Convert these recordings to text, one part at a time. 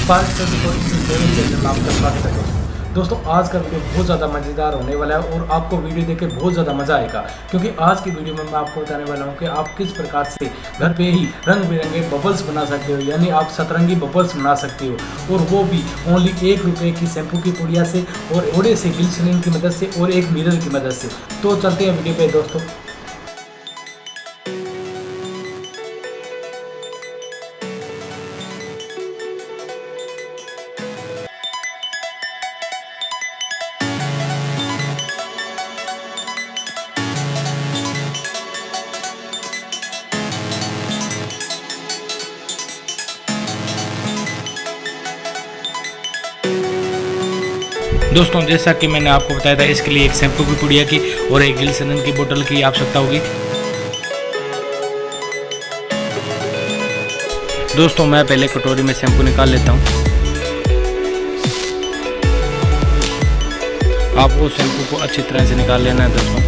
Spark से भी कोई चैनल आप तक रख सके। दोस्तों आज का वीडियो बहुत ज़्यादा मज़ेदार होने वाला है और आपको वीडियो देख के बहुत ज़्यादा मज़ा आएगा, क्योंकि आज की वीडियो में मैं आपको बताने वाला हूं कि आप किस प्रकार से घर पे ही रंग बिरंगे बबल्स बना सकते हो, यानी आप सतरंगी बबल्स बना सकते हो, और वो भी ओनली ₹1 की शैम्पू की पुड़िया से और थोड़े से ग्लिसरीन की मदद से और एक मिरर की मदद से। तो चलते हैं वीडियो पे दोस्तों। दोस्तों जैसा कि मैंने आपको बताया था, इसके लिए एक शैम्पू की पुड़िया की और एक ग्लिसरीन की बोतल की आवश्यकता होगी। दोस्तों मैं पहले कटोरी में शैम्पू निकाल लेता हूँ। आपको शैम्पू को अच्छी तरह से निकाल लेना है दोस्तों।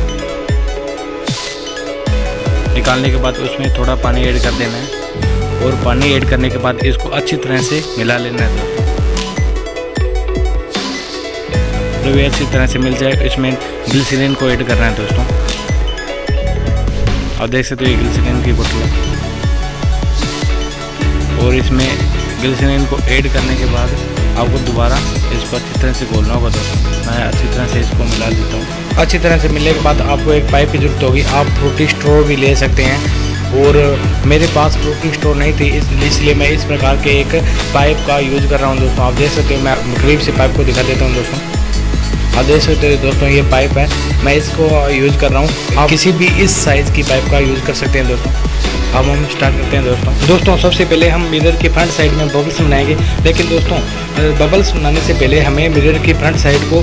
निकालने के बाद उसमें थोड़ा पानी ऐड कर देना है और पानी ऐड करने के बाद इसको अच्छी तरह से मिला लेना है दोस्तों। जब ये अच्छी तरह से मिल जाए, इसमें ग्लिसरीन को ऐड करना है दोस्तों। और देख सकते हो ये ग्लिसरीन की बोतल है, और इसमें ग्लिसरीन को ऐड करने के बाद आपको दोबारा इसको अच्छी तरह से घोलना होगा दोस्तों। मैं अच्छी तरह से इसको मिला देता हूँ। अच्छी तरह से मिलने के बाद आपको एक पाइप की जरूरत होगी। आप फ्रूटी स्ट्रॉ भी ले सकते हैं, और मेरे पास फ्रूटी स्ट्रॉ नहीं थी, इसलिए मैं इस प्रकार के एक पाइप का यूज़ कर रहा हूँ दोस्तों। आप देख सकते हो, मैं करीब से पाइप को दिखा देता हूँ दोस्तों। आप देख सकते हो दोस्तों, ये पाइप है, मैं इसको यूज़ कर रहा हूँ। आप किसी भी इस साइज़ की पाइप का यूज़ कर सकते हैं दोस्तों। अब हम स्टार्ट करते हैं दोस्तों। सबसे पहले हम मिरर की फ्रंट साइड में बबल्स बनाएंगे, लेकिन दोस्तों बबल्स बनाने से पहले हमें मिरर की फ्रंट साइड को,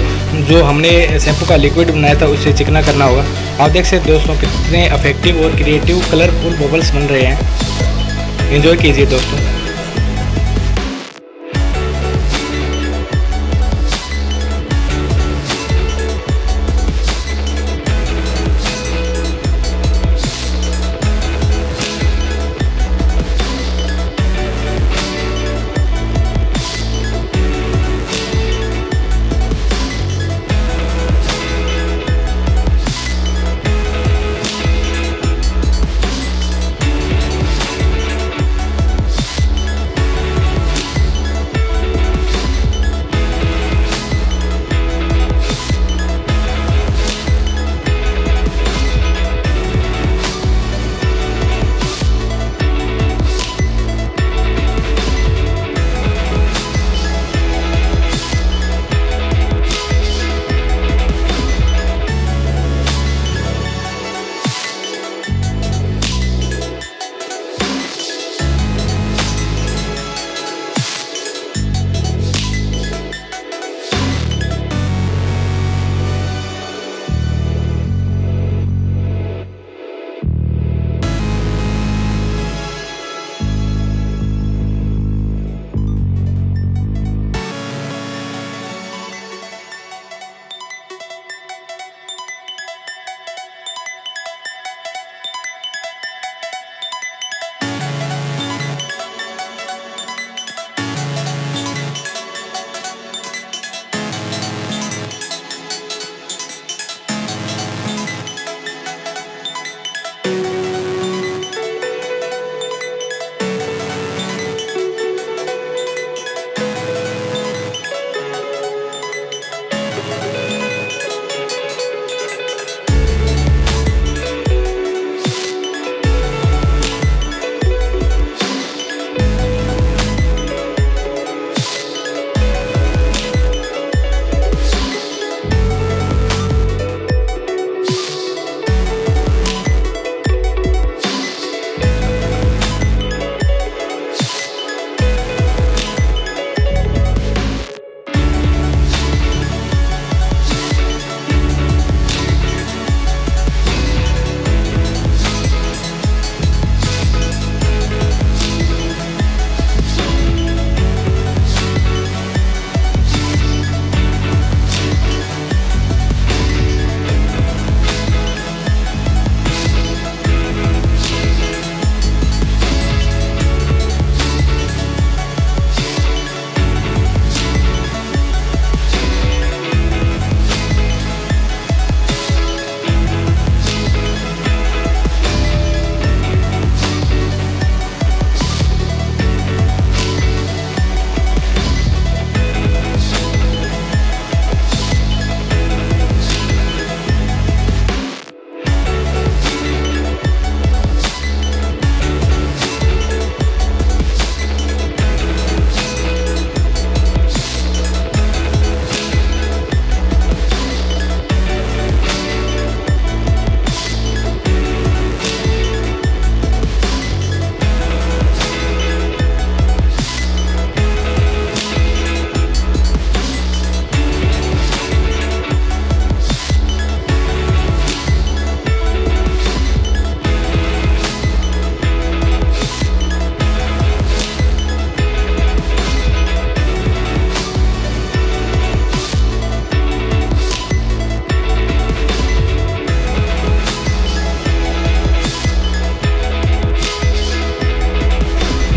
जो हमने शैम्पू का लिक्विड बनाया था, उससे चिकना करना होगा। आप देख सकते हैं दोस्तों कितने इफेक्टिव और क्रिएटिव कलरफुल बबल्स बन रहे हैं। एंजॉय कीजिए दोस्तों।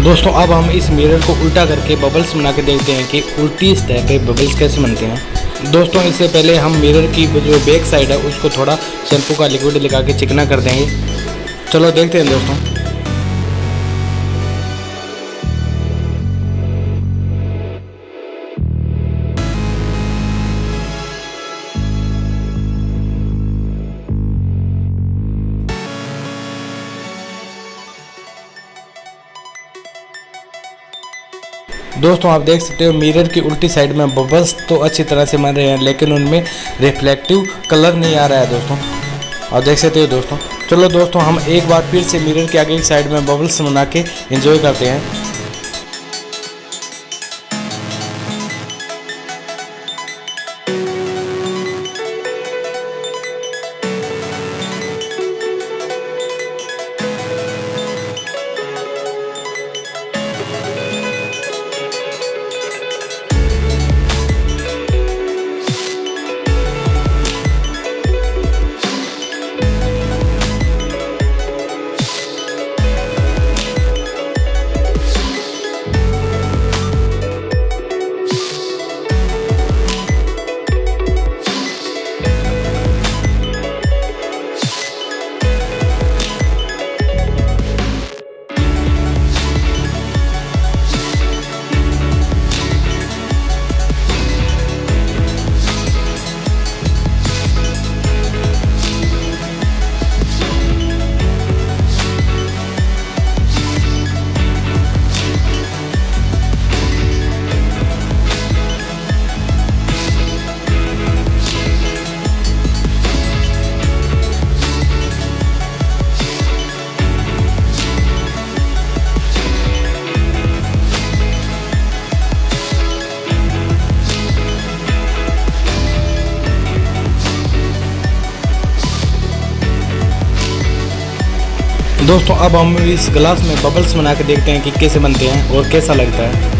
दोस्तों अब हम इस मिरर को उल्टा करके बबल्स बना के देखते हैं कि उल्टी सतह पे बबल्स कैसे बनते हैं। दोस्तों इससे पहले हम मिरर की जो बैक साइड है उसको थोड़ा शैम्पू का लिक्विड लगा के चिकना कर देंगे। चलो देखते हैं दोस्तों। दोस्तों आप देख सकते हो मिरर की उल्टी साइड में बबल्स तो अच्छी तरह से बन रहे हैं, लेकिन उनमें रिफ्लेक्टिव कलर नहीं आ रहा है दोस्तों। आप देख सकते हो दोस्तों। चलो दोस्तों हम एक बार फिर से मिरर के आगे की साइड में बबल्स बना के एंजॉय करते हैं। दोस्तों अब हम इस ग्लास में बबल्स बना के देखते हैं कि कैसे बनते हैं और कैसा लगता है।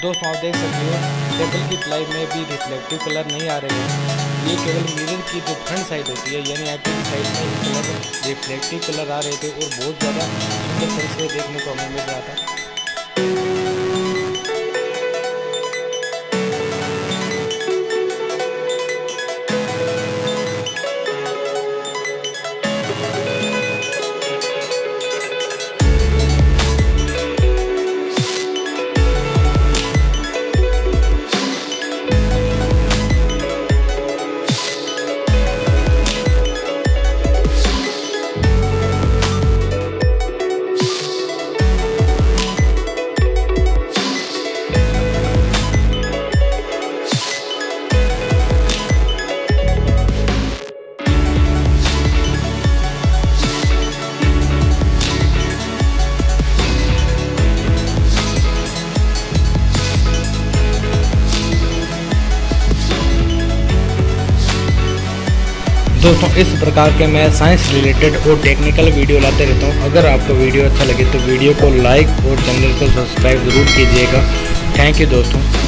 दोस्तों आप देख सकते हो टेबल की प्लाई में भी रिफ्लेक्टिव कलर नहीं आ रहे हैं। ये केवल मिरर की जो फ्रंट साइड होती है यानी आपकी साइड में ये कलर रिफ्लेक्टिव कलर आ रहे थे और बहुत ज़्यादा सुंदर तरह से देखने को हमें मिल रहा था। दोस्तों इस प्रकार के मैं साइंस रिलेटेड और टेक्निकल वीडियो लाते रहता हूँ। अगर आपको वीडियो अच्छा लगे तो वीडियो को लाइक और चैनल को सब्सक्राइब ज़रूर कीजिएगा। थैंक यू दोस्तों।